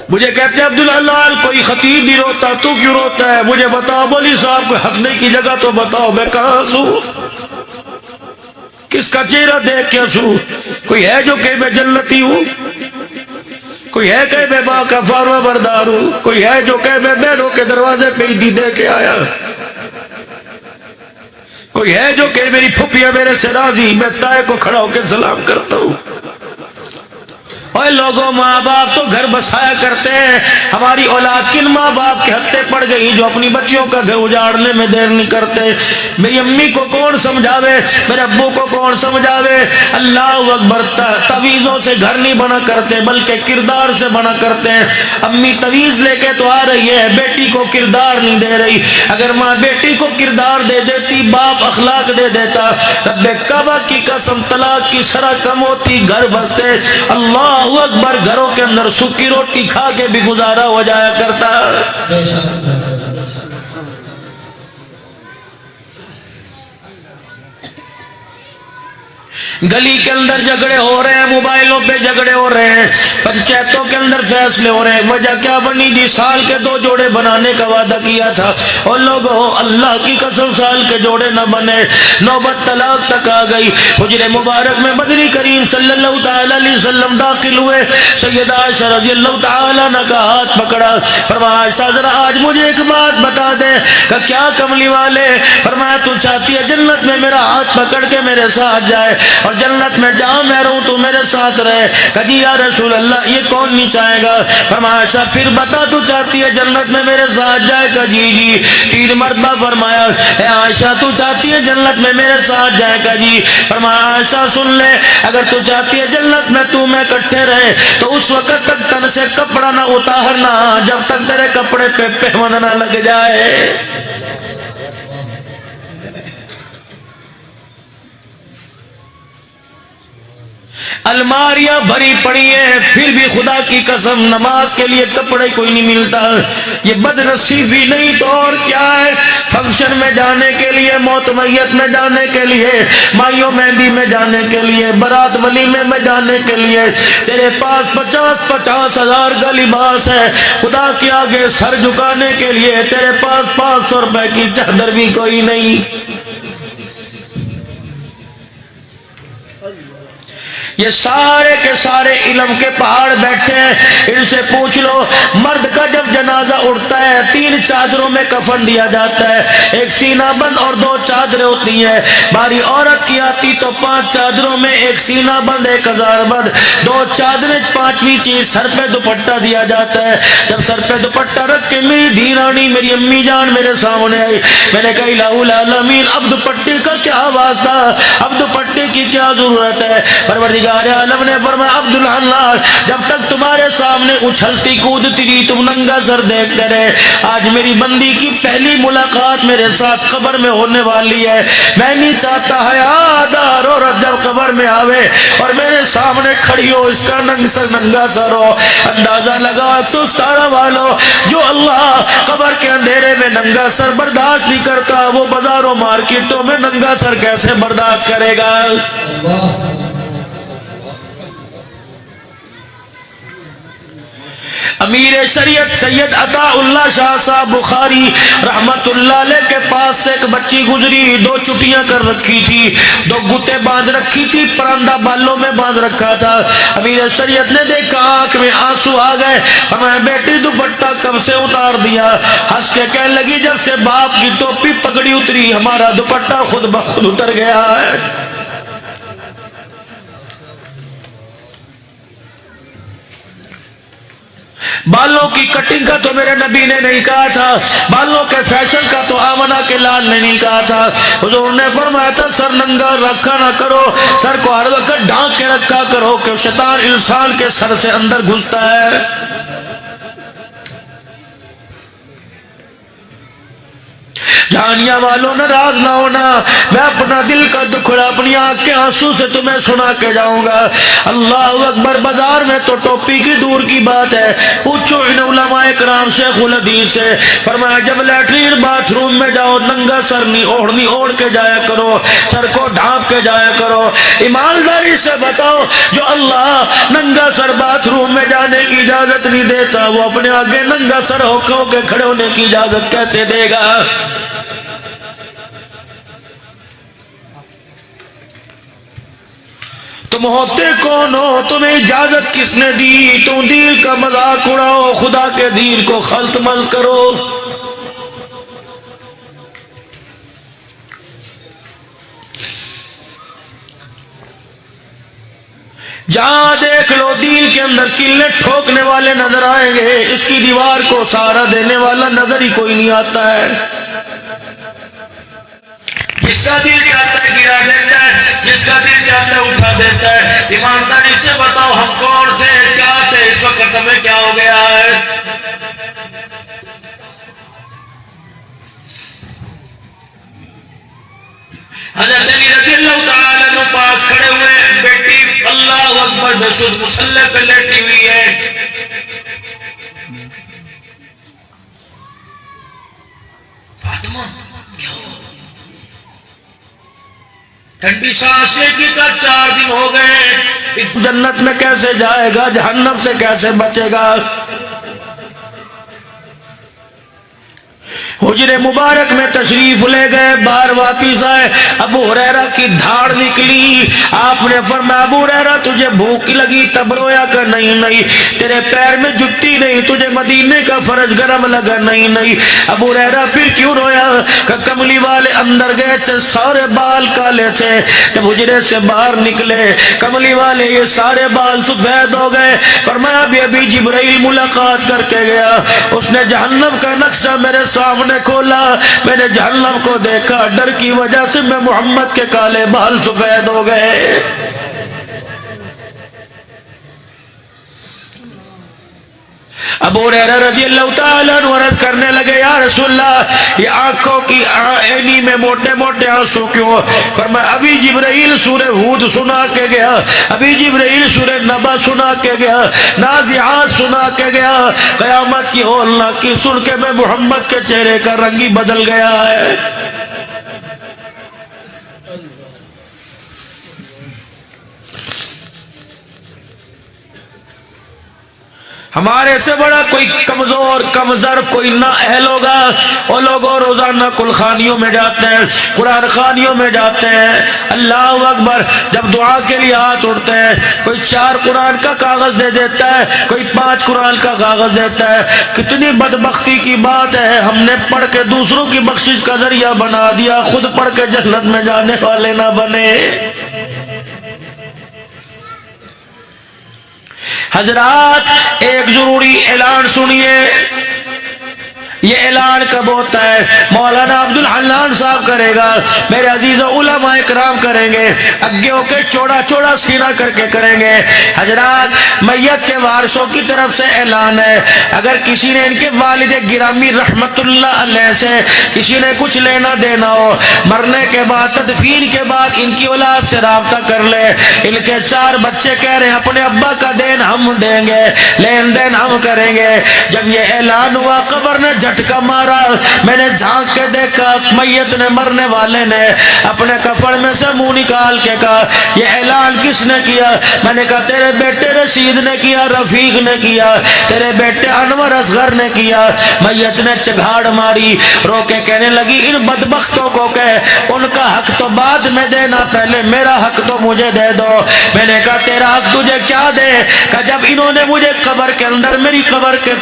مجھے کہتے ہیں عبداللہ کوئی خطیب نہیں روتا، تو کیوں روتا ہے؟ مجھے بتاؤ مولوی صاحب، کوئی ہنسنے کی جگہ تو بتاؤ، میں کہاں ہنسوں؟ کس کا چہرہ دیکھ کے ہنسوں؟ کوئی ہے جو کہ میں جنتی ہوں؟ کوئی ہے کہ میں ماں کا فرما بردار ہوں؟ کوئی ہے جو کہ میں بہنوں کے دروازے پہ عیدی دے کے آیا؟ کوئی ہے جو کہ میری پھپھیاں میرے سے راضی، میں تائے کو کھڑا ہو کے سلام کرتا ہوں؟ اوے لوگوں، ماں باپ تو گھر بسایا کرتے ہیں، ہماری اولاد کن ماں باپ کے ہتھے پڑ گئی جو اپنی بچیوں کا گھر اجاڑنے میں دیر نہیں کرتے؟ میری امی کو کون سمجھاوے، میرے ابو کو کون سمجھاوے؟ اللہ اکبر، تویزوں سے گھر نہیں بنا کرتے بلکہ کردار سے بنا کرتے ہیں۔ امی تویز لے کے تو آ رہی ہے، بیٹی کو کردار نہیں دے رہی۔ اگر ماں بیٹی کو کردار دے دیتی، باپ اخلاق دے دیتا، رب کعبہ کی قسم طلاق کی شرح کم ہوتی، گھر بستے۔ اللہ اکبر، گھروں کے اندر سوکھی روٹی کھا کے بھی گزارا ہو جایا کرتا۔ گلی کے اندر جھگڑے ہو رہے ہیں، موبائلوں پہ جھگڑے ہو رہے ہیں، پنچایتوں کے اندر فیصلے ہو رہے ہیں، وجہ کیا بنی جی؟ سال کے 2 جوڑے بنانے کا وعدہ کیا تھا، اور لوگوں اللہ کی قسم سال کے جوڑے نہ بنے، نوبت طلاق تک آ گئی۔ حجر مبارک میں بدری کریم صلی اللہ تعالی علیہ وسلم داخل ہوئے، سیدہ عائشہ رضی اللہ تعالی عنہ کا ہاتھ پکڑا، فرمایا عائشہ ذرا آج مجھے ایک بات بتا دے۔ کہ کیا کملی والے؟ فرمایا تو چاہتی ہے جنت میں میرا ہاتھ پکڑ کے میرے ساتھ جائے اور جنت میں جہاں میں رہوں تو میرے ساتھ رہے؟ کہی یا رسول اللہ یہ کون نہیں چاہے گا؟ فرمایا عائشہ پھر بتا تو چاہتی ہے جنت میں میرے ساتھ جائے؟ کہ جی جی۔ 3 مرتبہ فرمایا اے عائشہ تو چاہتی ہے جنت میں میرے ساتھ جائے؟ کہ جی۔ فرمایا عائشہ سن لے، اگر تو چاہتی ہے جنت میں تو میں اکٹھے رہے تو اس وقت تک تن سے کپڑا نہ اتارنا جب تک تیرے کپڑے پہ پیوند نہ لگ جائے۔ الماریاں بھری پڑی ہیں، پھر بھی خدا کی قسم نماز کے لیے کپڑے کوئی نہیں ملتا۔ یہ بد نصیبی نہیں تو اور کیا ہے؟ فنکشن میں جانے کے لیے، موت میت میں جانے کے لیے، مائیوں مہندی میں جانے کے لیے، برات ولیمے میں جانے کے لیے تیرے پاس 50 ہزار کا لباس ہے، خدا کے آگے سر جھکانے کے لیے تیرے پاس 500 روپے کی چادر بھی کوئی نہیں۔ یہ سارے کے سارے علم کے پہاڑ بیٹھے ہیں، ان سے پوچھ لو مرد کا جب جنازہ اٹھتا ہے 3 چادروں میں کفن دیا جاتا ہے، ایک سینہ بند اور 2 چادریں ہوتی ہیں۔ باری عورت کی آتی تو 5 چادروں میں ایک سینہ بند، ایک ہزار بند، 2 چادریں، 5ویں چیز سر پہ دوپٹہ دیا جاتا ہے۔ جب سر پہ دوپٹہ رکھ کے میری دھیرانی میری امی جان میرے سامنے آئی، میں نے کہا الہ العالمین اب دوپٹے کا کیا واسطہ، اب دوپٹے کی کیا ضرورت ہے؟ پروردگار عالم نے فرمایا عبداللہ جب تک تمہارے سامنے اچھلتی کودتی رہی تم ننگا سر دیکھتے رہے، آج میری بندی کی پہلی ملاقات میرے ساتھ قبر میں ہونے والی ہے، میں نہیں چاہتا حیادار عورت جب قبر میں آوے اور میرے سامنے کھڑی ہو اس کا ننگا سر ہو۔ اندازہ لگا سستارا والو، جو اللہ قبر کے اندھیرے میں ننگا سر برداشت نہیں کرتا وہ بازاروں مارکیٹوں میں ننگا سر کیسے برداشت کرے گا؟ امیر شریعت سید عطا اللہ شاہ صاحب بخاری رحمت اللہ علیہ کے پاس سے ایک بچی گزری، 2 چٹیاں کر رکھی تھی، 2 گوتے باندھ رکھی تھی، پرندہ بالوں میں باندھ رکھا تھا۔ امیر شریعت نے دیکھا، آنکھ میں آنسو آ گئے، ہمیں بیٹی دوپٹہ کب سے اتار دیا؟ ہنس کے کہنے لگی جب سے باپ کی ٹوپی پگڑی اتری ہمارا دوپٹہ خود بخود اتر گیا ہے۔ بالوں کی کٹنگ کا تو میرے نبی نے نہیں کہا تھا، بالوں کے فیشن کا تو آمنہ کے لال نے نہیں کہا تھا، حضور نے فرمایا تھا سر ننگا رکھا نہ کرو، سر کو ہر وقت ڈھانک کے رکھا کرو کہ شیطان انسان کے سر سے اندر گھستا ہے۔ جہانیہ والوں ناراض نہ ہونا، میں اپنا دل کا دکھڑا اپنی آنکھ کے آنسو سے تمہیں سنا کے جاؤں گا۔ اللہ اکبر۔ بازار میں تو ٹوپی کی دور کی بات ہے، پوچھو ان علماء کرام شیخ الحدیث سے، فرمایا جب لیٹرین باتھ روم میں جاؤ ننگا سر نہیں اوڑھنی اوڑھ کے جایا کرو، سر کو ڈھانپ کے جایا کرو۔ ایمانداری سے بتاؤ، جو اللہ ننگا سر باتھ روم میں جانے کی اجازت نہیں دیتا، وہ اپنے آگے ننگا سر ہو کے کھڑے ہونے کی اجازت کیسے دے گا؟ تم ہوتے کون ہو؟ تمہیں اجازت کس نے دی؟ تم دین کا مذاق اڑاؤ، خدا کے دین کو خلط مل کرو۔ جہاں دیکھ لو دین کے اندر کلے ٹھوکنے والے نظر آئیں گے، اس کی دیوار کو سہارا دینے والا نظر ہی کوئی نہیں آتا ہے۔ جس کا دل چاہتا ہے گرا دیتا ہے، جس کا دل چاہتا ہے اٹھا دیتا ہے۔ ایمانداری سے بتاؤ ہم کون تھے، کیا تھے، اس وقت ہمیں کیا ہو گیا ہے؟ حضرت علی رضی اللہ تعالیٰ عنہ پاس کھڑے ہوئے، بیٹی اللہ اکبر بے سود مصلی پہ لیٹی ہوئی ہے۔ فاطمہ کیا ہوا؟ ٹھنڈی سانس لے کی کا 4 دن ہو گئے، جنت میں کیسے جائے گا، جہنم سے کیسے بچے گا؟ حجر مبارک میں تشریف لے گئے، باہر واپس آئے، ابو ہریرہ کی دھاڑ نکلی۔ آپ نے فرمایا ابو ہریرہ تجھے بھوک لگی تب رویا کہ نہیں نہیں، تیرے پیر میں جٹی نہیں، تجھے مدینے کا فرج گرم لگا نہیں نہیں۔ ابو ہریرہ پھر کیوں رویا؟ کہ کملی والے اندر گئے تھے، سارے بال کالے تھے، جب حجرے سے باہر نکلے کملی والے یہ سارے بال سفید ہو گئے۔ فرمایا ابھی جبرائیل ملاقات کر کے گیا، اس نے جہنم کا نقشہ میرے سامنے کھولا، میں نے جہنم کو دیکھا، ڈر کی وجہ سے میں محمد کے کالے بال سفید ہو گئے۔ ابو ہریرہ رضی اللہ تعالیٰ عنہ عرض کرنے لگے یا رسول اللہ یہ آنکھوں کی عینی میں موٹے موٹے آنسو کیوں؟ فرمایا ابھی جبرائیل سورہ ہود سنا کے گیا، ابھی جبرائیل سورہ نبا سنا کے گیا، نازعات سنا کے گیا، قیامت کی ہولناک کی سن کے میں محمد کے چہرے کا رنگ ہی بدل گیا ہے۔ ہمارے سے بڑا کوئی کمزور کم ظرف کوئی نا اہل ہوگا، وہ لوگ روزانہ کل خانیوں میں جاتے ہیں، قرآن خانیوں میں جاتے ہیں، اللہ اکبر، جب دعا کے لیے ہاتھ اٹھتے ہیں کوئی 4 قرآن کا کاغذ دے دیتا ہے، کوئی 5 قرآن کا کاغذ دیتا ہے۔ کتنی بدبختی کی بات ہے، ہم نے پڑھ کے دوسروں کی بخشش کا ذریعہ بنا دیا، خود پڑھ کے جنت میں جانے والے نہ بنے۔ حضرات ایک ضروری اعلان سنیے، یہ اعلان کب ہوتا ہے؟ مولانا عبدالحنان صاحب کرے گا، میرے عزیز علماء اکرام کریں گے، اگے ہو کے چوڑا چوڑا سینہ کر کے کریں گے۔ حضرات میت کے وارثوں کی طرف سے اعلان ہے، اگر کسی نے ان کے والد گرامی رحمت اللہ علیہ سے کسی نے کچھ لینا دینا ہو، مرنے کے بعد تدفین کے بعد ان کی اولاد سے رابطہ کر لے۔ ان کے 4 بچے کہہ رہے ہیں اپنے ابا کا دین ہم دیں گے، لین دین ہم کریں گے۔ جب یہ اعلان ہوا قبر نے جھٹکا مارا، میں نے جھانک کے دیکھا میت نے مرنے والے نے اپنے کفن میں سے منہ نکال کے کہا یہ اعلان کس نے کیا؟ میں نے کہا تیرے بیٹے رشید نے کیا، رفیق نے کیا، تیرے بیٹے انور اصغر نے کیا۔ میت نے چگھاڑ ماری، رو کے کہنے لگی ان بدبختوں کو کہہ ان کا حق تو بعد میں دینا، پہلے میرا حق تو مجھے دے دو۔ میں نے کہا تیرا حق تجھے کیا دے؟ کہ جب انہوں نے مجھے قبر کے اندر میری قبر کے